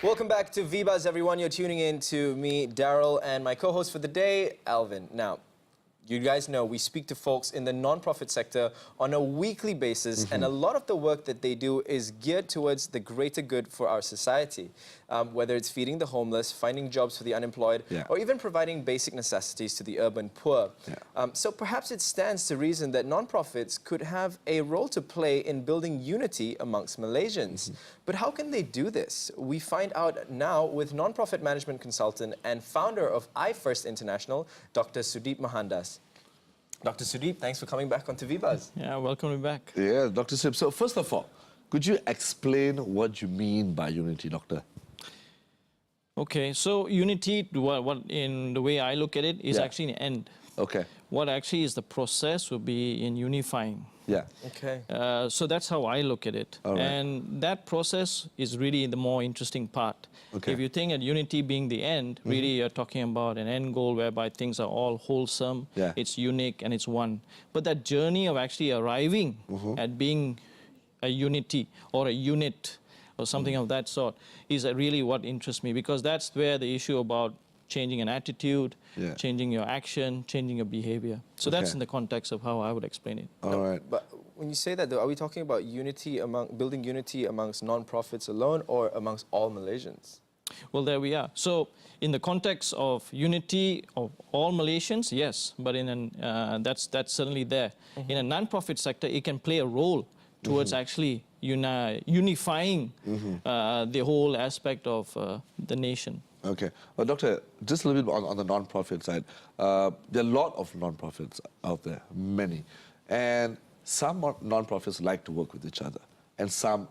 Welcome back to VBuzz, everyone. You're tuning in to me, Daryl, and my co-host for the day, Alvin. Now, you guys know we speak to folks in the non-profit sector on a weekly basis, and a lot of the work that they do is geared towards the greater good for our society. Whether it's feeding the homeless, finding jobs for the unemployed, or even providing basic necessities to the urban poor. So perhaps it stands to reason that non-profits could have a role to play in building unity amongst Malaysians. But how can they do this? We find out now with non-profit management consultant and founder of iFirst International, Dr. Sudeep Mohandas. Dr. Sudeep, thanks for coming back onto VBuzz. Yeah, welcome back. Yeah, Dr. Sudeep. So first of all, could you explain what you mean by unity, Doctor? Okay, so unity, what in the way I look at it, is actually an end. Okay. What actually is the process will be in unifying. Yeah. Okay. So that's how I look at it. All right. And that process is really the more interesting part. Okay. If you think at unity being the end, really you're talking about an end goal whereby things are all wholesome, it's unique and it's one. But that journey of actually arriving at being a unity or a unit or something of that sort is really what interests me, because that's where the issue about changing an attitude, changing your action, changing your behavior. So that's in the context of how I would explain it. All right. But when you say that, though, are we talking about unity building unity amongst non-profits alone or amongst all Malaysians? Well, there we are. So in the context of unity of all Malaysians, yes, but that's certainly there. In a non-profit sector, it can play a role towards actually unifying the whole aspect of the nation. Okay. Well, Doctor, just a little bit on the non-profit side. There are a lot of non-profits out there, many. And some non-profits like to work with each other, and some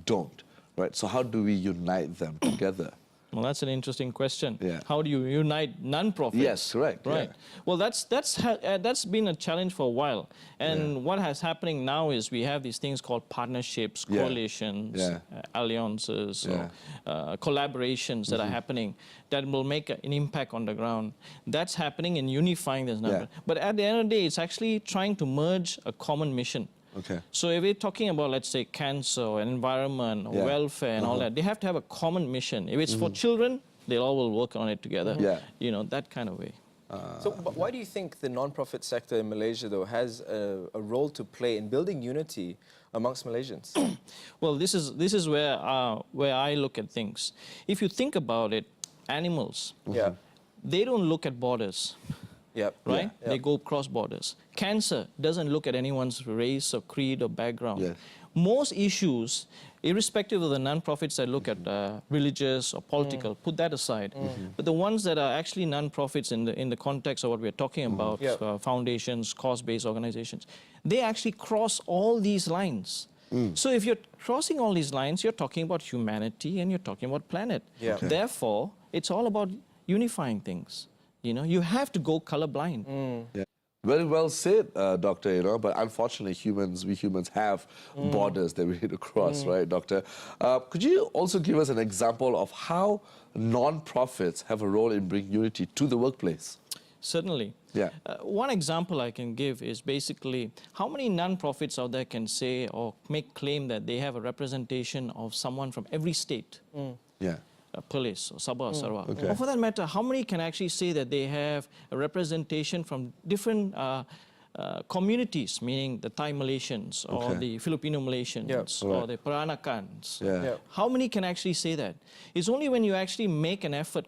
don't, right? So how do we unite them together? Well, that's an interesting question. Yeah. How do you unite non-profits? Yes, correct. Right. Yeah. Well, that's been a challenge for a while. And what is happening now is we have these things called partnerships, coalitions, alliances, or, collaborations that are happening that will make an impact on the ground. That's happening in unifying this number. But at the end of the day, it's actually trying to merge a common mission. Okay. So if we're talking about, let's say, cancer, or environment, or welfare, and all that, they have to have a common mission. If it's for children, they all will work on it together. You know, that kind of way. So why do you think the non-profit sector in Malaysia, though, has a role to play in building unity amongst Malaysians? Well, this is where I look at things. If you think about it, animals, they don't look at borders. Right? They go cross borders. Cancer doesn't look at anyone's race or creed or background. Most issues, irrespective of the non-profits that look at religious or political, put that aside. But the ones that are actually non-profits in the context of what we're talking about, foundations, cause-based organizations, they actually cross all these lines. So if you're crossing all these lines, you're talking about humanity and you're talking about planet. Therefore, it's all about unifying things. You know, you have to go colorblind. Very well said, Doctor, you know, but unfortunately we humans have borders that we need to cross, right, Doctor? Could you also give us an example of how non-profits have a role in bringing unity to the workplace? Certainly. One example I can give is basically how many non-profits out there can say or make claim that they have a representation of someone from every state? Police or Sabah, Sarawak. Or for that matter, how many can actually say that they have a representation from different communities, meaning the Thai Malaysians or the Filipino Malaysians or the Peranakans? How many can actually say that? It's only when you actually make an effort,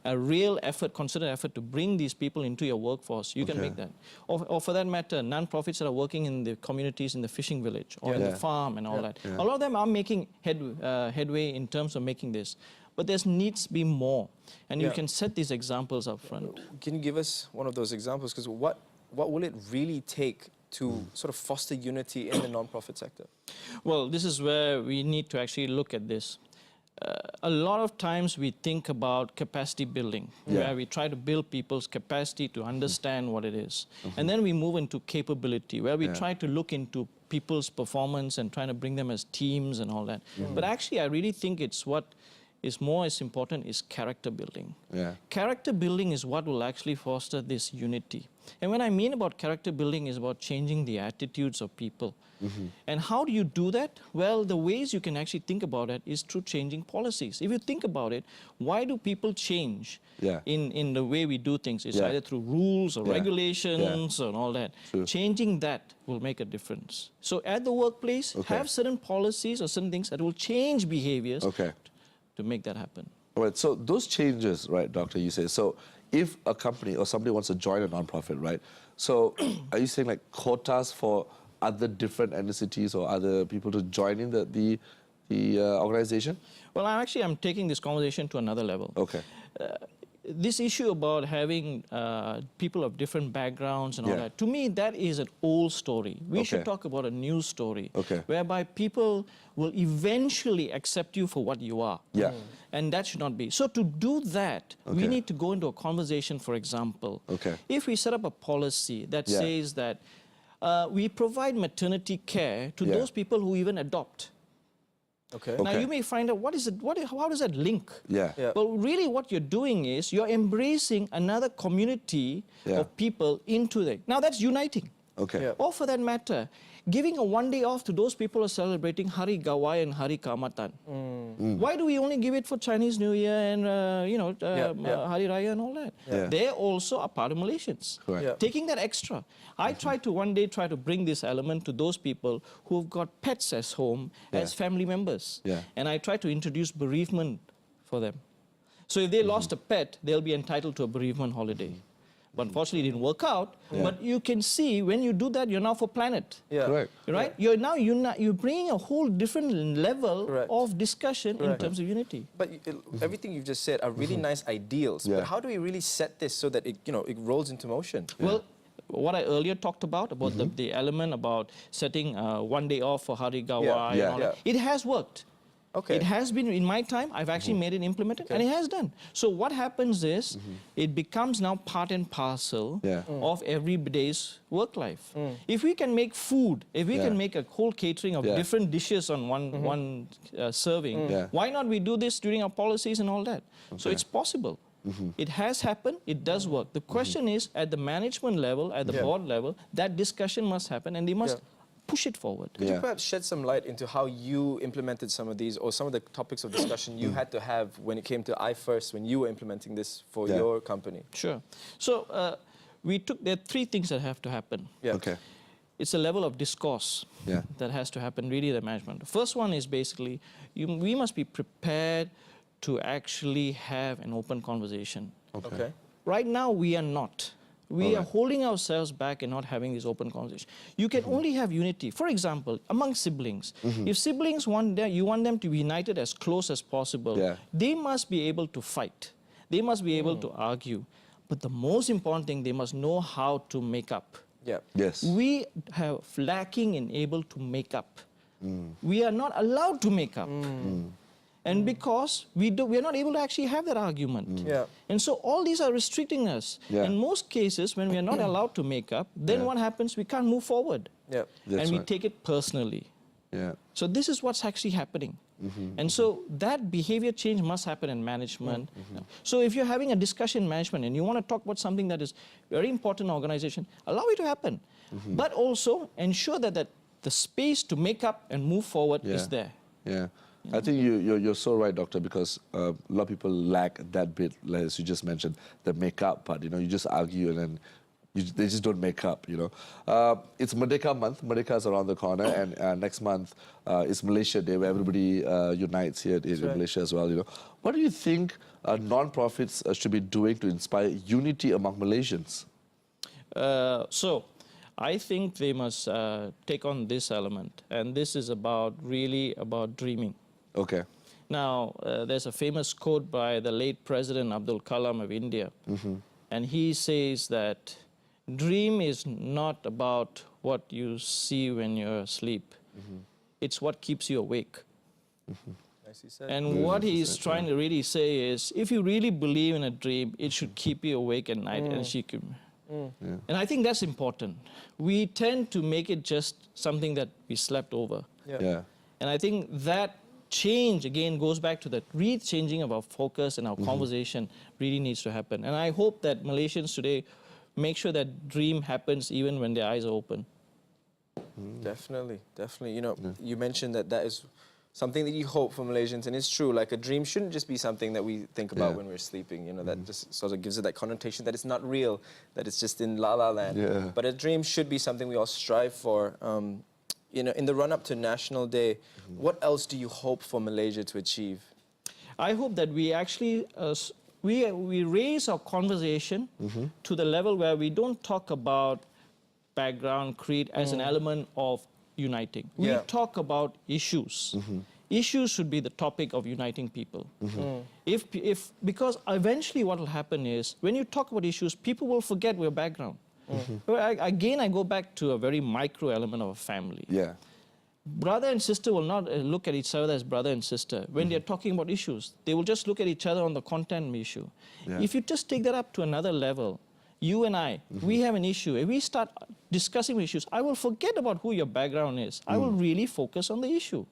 a real effort, considered effort to bring these people into your workforce, you can make that. Or for that matter, non-profits that are working in the communities in the fishing village or in the farm and all that. A lot of them are making headway in terms of making this. But there needs to be more. And you can set these examples up front. Can you give us one of those examples? Because what will it really take to sort of foster unity in the non-profit sector? Well, this is where we need to actually look at this. A lot of times we think about capacity building, where we try to build people's capacity to understand what it is. And then we move into capability, where we try to look into people's performance and trying to bring them as teams and all that. But actually, I really think it's what is more as important is character building. Character building is what will actually foster this unity. And when I mean about character building is about changing the attitudes of people. And how do you do that? Well, the ways you can actually think about it is through changing policies. If you think about it, why do people change in the way we do things? It's either through rules or regulations and all that. True. Changing that will make a difference. So at the workplace, have certain policies or certain things that will change behaviors to make that happen. All right, so those changes, right, Doctor, you say, so if a company or somebody wants to join a non-profit, right, so are you saying like quotas for other different ethnicities or other people to join in the organization? Well, I'm taking this conversation to another level. Okay. This issue about having people of different backgrounds and all that, to me, that is an old story. We should talk about a new story, whereby people will eventually accept you for what you are. And that should not be. So to do that, we need to go into a conversation, for example. If we set up a policy that says that we provide maternity care to those people who even adopt. Now you may find out how does that link? Well, really what you're doing is you're embracing another community of people into it. Now that's uniting. Or for that matter, giving a one day off to those people who are celebrating Hari Gawai and Hari Kaamatan. Why do we only give it for Chinese New Year and Hari Raya and all that? They also are part of Malaysians. Taking that extra. I try to one day bring this element to those people who've got pets as home as family members. And I try to introduce bereavement for them. So if they lost a pet, they'll be entitled to a bereavement holiday. But unfortunately, it didn't work out. But you can see when you do that, you're now for planet. Right? You're bringing a whole different level of discussion in terms of unity. But everything you've just said are really nice ideals. But how do we really set this so that it rolls into motion? Well, what I earlier talked about the element about setting one day off for Hari Gawai and all that, it has worked. It has been, in my time, I've actually made it implemented, and it has done. So what happens is, it becomes now part and parcel of every day's work life. If we can make food, if we can make a whole catering of different dishes on one serving, why not we do this during our policies and all that? So it's possible. It has happened, it does work. The question is, at the management level, at the board level, that discussion must happen, and they must push it forward. Could you perhaps shed some light into how you implemented some of these, or some of the topics of discussion you had to have when it came to iFirst, when you were implementing this for your company? Sure. So there are three things that have to happen. It's a level of discourse that has to happen, really, the management. The first one is basically, we must be prepared to actually have an open conversation. Right now, we are not. We are holding ourselves back and not having this open conversation. You can only have unity. For example, among siblings. If siblings you want them to be united as close as possible, they must be able to fight. They must be able to argue. But the most important thing, they must know how to make up. We have lacking in able to make up. We are not allowed to make up. And because we are not able to actually have that argument. And so all these are restricting us. In most cases, when we are not allowed to make up, then what happens? We can't move forward. And we take it personally. So this is what's actually happening. And so that behavior change must happen in management. So if you're having a discussion in management and you want to talk about something that is very important in an organization, allow it to happen. But also ensure that the space to make up and move forward is there. I think you're so right, Doctor, because a lot of people lack that bit, as you just mentioned, the make-up part. You just argue and then they just don't make up. It's Merdeka month. Merdeka is around the corner, and next month is Malaysia Day, where everybody unites here in Malaysia as well. What do you think non-profits should be doing to inspire unity among Malaysians? So I think they must take on this element, and this is really about dreaming. Now, there's a famous quote by the late President Abdul Kalam of India, and he says that dream is not about what you see when you're asleep. It's what keeps you awake. And what he's trying to really say is, if you really believe in a dream, it should keep you awake at night. And I think that's important. We tend to make it just something that we slept over. And I think that change, again, goes back to the re-changing of our focus and our conversation really needs to happen. And I hope that Malaysians today make sure that dream happens even when their eyes are open. Definitely, definitely. You know, you mentioned that that is something that you hope for Malaysians, and it's true. Like, a dream shouldn't just be something that we think about when we're sleeping. You know, that just sort of gives it that connotation that it's not real, that it's just in la la land. Yeah. But a dream should be something we all strive for. You know, in the run-up to National Day, what else do you hope for Malaysia to achieve? I hope that we actually we raise our conversation to the level where we don't talk about background, creed as an element of uniting. We talk about issues. Issues should be the topic of uniting people. Because eventually what will happen is, when you talk about issues, people will forget your background. Again, I go back to a very micro element of a family. Yeah. Brother and sister will not look at each other as brother and sister when they're talking about issues. They will just look at each other on the content issue. Yeah. If you just take that up to another level, you and I, we have an issue. If we start discussing issues, I will forget about who your background is. I will really focus on the issue.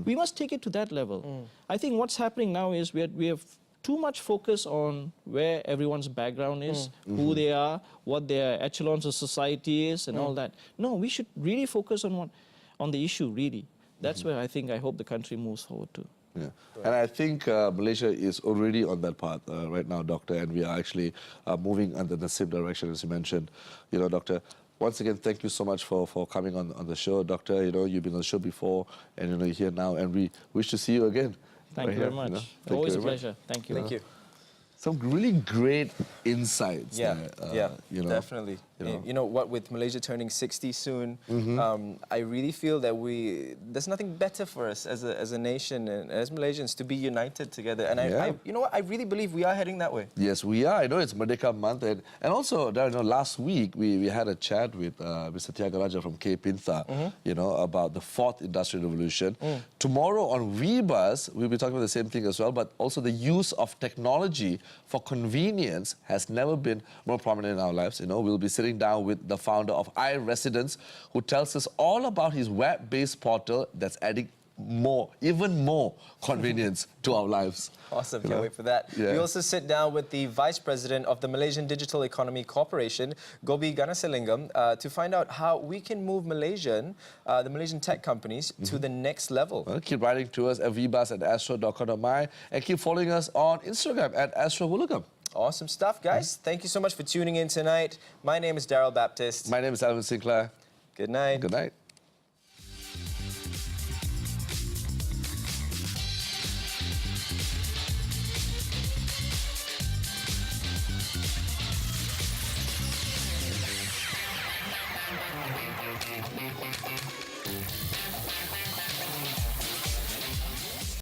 We must take it to that level. I think what's happening now is we have too much focus on where everyone's background is, who they are, what their echelons of society is, and all that. No, we should really focus on the issue, really. That's where I hope the country moves forward to. Yeah. And I think Malaysia is already on that path right now, Doctor, and we are actually moving in the same direction, as you mentioned. You know, Doctor, once again, thank you so much for coming on the show, Doctor. You know, you've been on the show before, and you know, you're here now, and we wish to see you again. Thank you very much. You know? Always a pleasure. Thank you. Thank you. Some really great insights there, you know. Definitely. You know what, with Malaysia turning 60 soon, I really feel that there's nothing better for us as a nation and as Malaysians to be united together. And I you know what, I really believe we are heading that way. Yes, we are. I know it's Merdeka Month, and also, you know, last week we had a chat with Mr. Tiagaraja from K Pintha, you know, about the 4th Industrial Revolution. Tomorrow on VBuzz, we'll be talking about the same thing as well, but also the use of technology for convenience has never been more prominent in our lives. You know, we'll be sitting down with the founder of iResidence, who tells us all about his web-based portal that's adding even more convenience to our lives. Awesome, can't wait for that. Yeah. We also sit down with the Vice President of the Malaysian Digital Economy Corporation, Gobi Ganasalingam, to find out how we can move the Malaysian tech companies to the next level. Well, keep writing to us at vbuzz@astro.com.my and keep following us on Instagram at AstroWoolagam. Awesome stuff, guys. Thank you so much for tuning in tonight. My name is Daryl Baptist. My name is Alvin Sinclair. Good night. Good night.